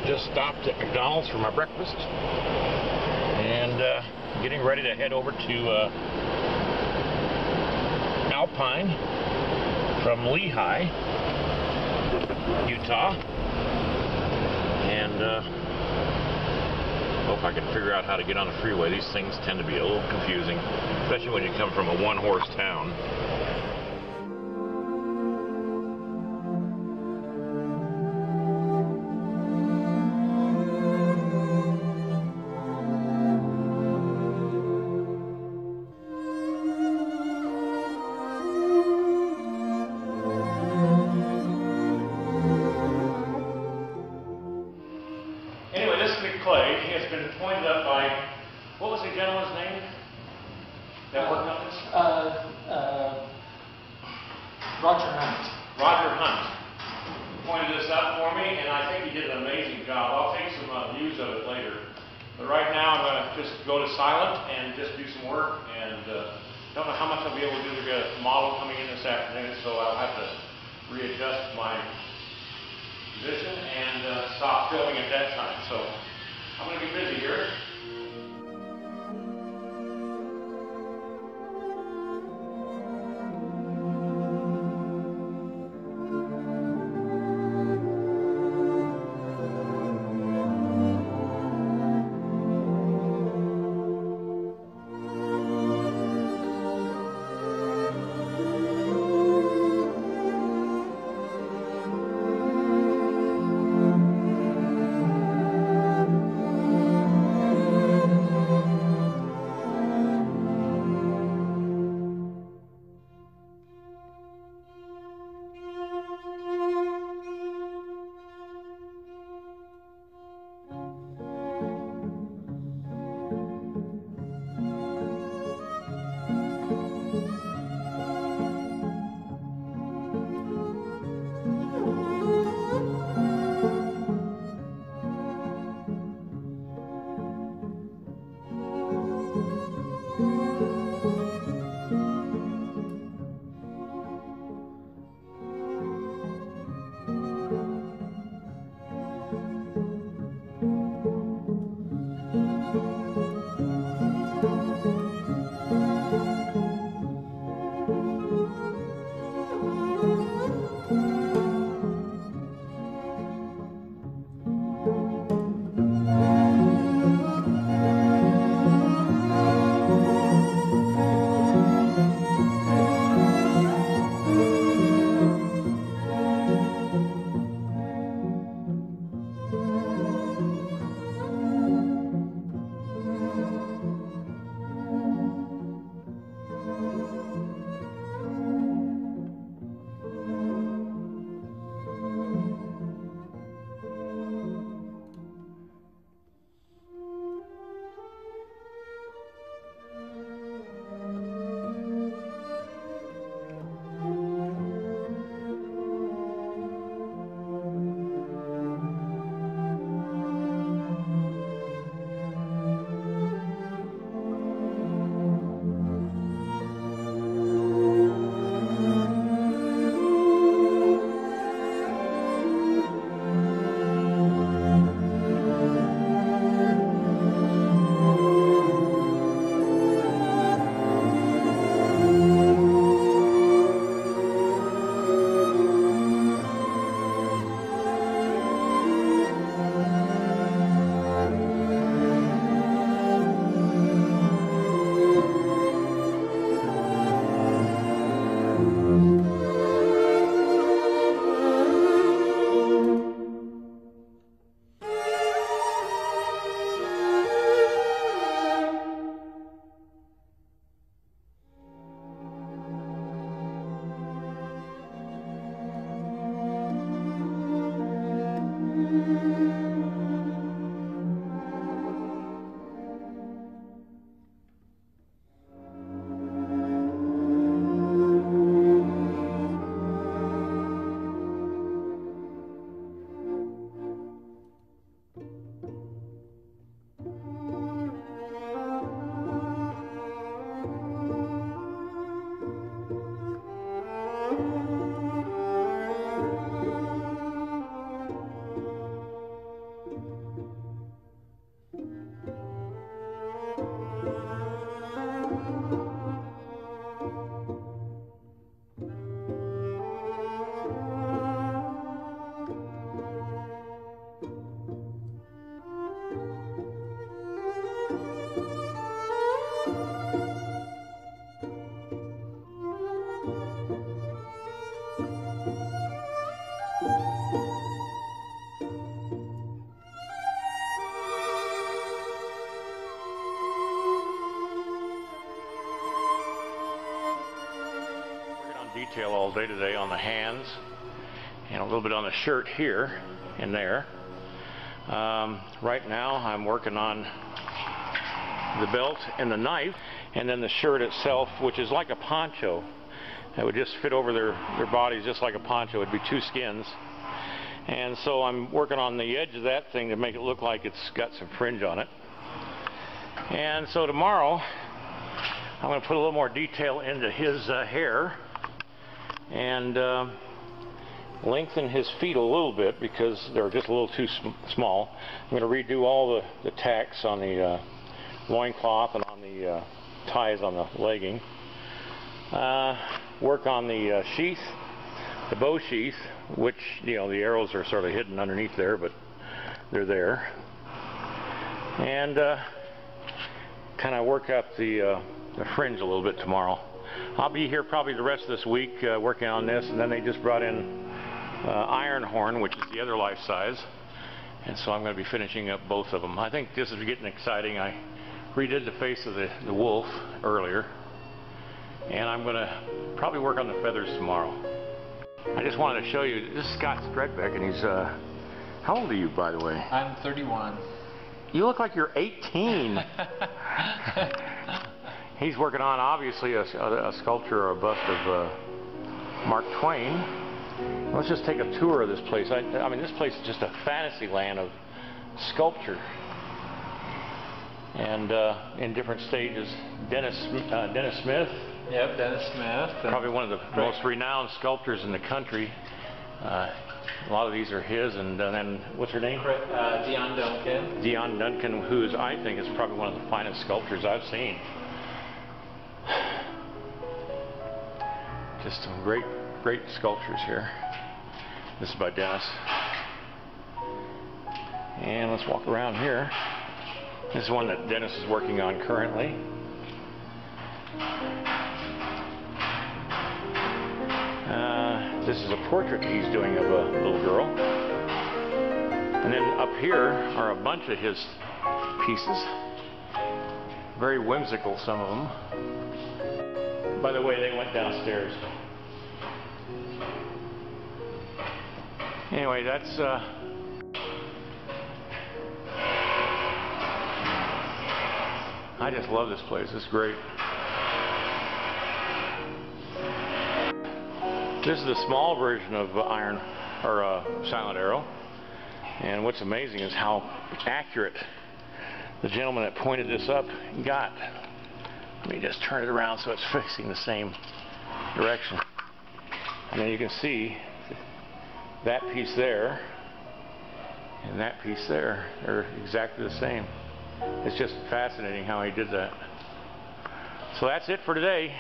Just stopped at McDonald's for my breakfast and getting ready to head over to Alpine from Lehigh, Utah, and hope I can figure out how to get on the freeway. These things tend to be a little confusing, especially when you come from a one-horse town. Clay. He has been pointed up by, what was the gentleman's name that worked on this? Roger Hunt. Roger Hunt pointed this up for me, and I think he did an amazing job. I'll take some views of it later. But right now I'm going to just go to silent and just do some work, and don't know how much I'll be able to do. We've got a model coming in this afternoon, so I'll have to readjust my position and stop filming at that time. So I'm going to get busy here. detail all day today on the hands and a little bit on the shirt here and there. Right now I'm working on the belt and the knife, and then the shirt itself, which is like a poncho. It would just fit over their bodies just like a poncho. It'd be two skins. And so I'm working on the edge of that thing to make it look like it's got some fringe on it. And so tomorrow I'm going to put a little more detail into his hair and lengthen his feet a little bit because they're just a little too small. I'm going to redo all the tacks on the loincloth and on the ties on the legging. Work on the sheath, the bow sheath, which, you know, the arrows are sort of hidden underneath there, but they're there. And kind of work up the fringe a little bit tomorrow. I'll be here probably the rest of this week working on this, and then they just brought in iron horn, which is the other life size, and so I'm going to be finishing up both of them. I think this is getting exciting. I redid the face of the wolf earlier, and I'm going to probably work on the feathers tomorrow. I just wanted to show you, this is Scott Stredbeck, and he's, how old are you, by the way? I'm 31. You look like you're 18. He's working on, obviously, a sculpture or a bust of Mark Twain. Let's just take a tour of this place. I mean, this place is just a fantasy land of sculpture. And in different stages. Dennis Smith. Yep, Dennis Smith. Probably one of the most renowned sculptors in the country. A lot of these are his, and then, what's her name? Dion Duncan. Dion Duncan, who I think is probably one of the finest sculptors I've seen. Just some great sculptures here. This is by Dennis. And let's walk around here. This is one that Dennis is working on currently. This is a portrait he's doing of a little girl. And then up here are a bunch of his pieces. Very whimsical, some of them. By the way, they went downstairs. Anyway, that's I just love this place. It's great. This is the small version of iron or silent arrow, and what's amazing is how accurate the gentleman that pointed this up got. Let me just turn it around so it's facing the same direction, and then you can see that piece there and that piece there are exactly the same. It's just fascinating how he did that. So that's it for today.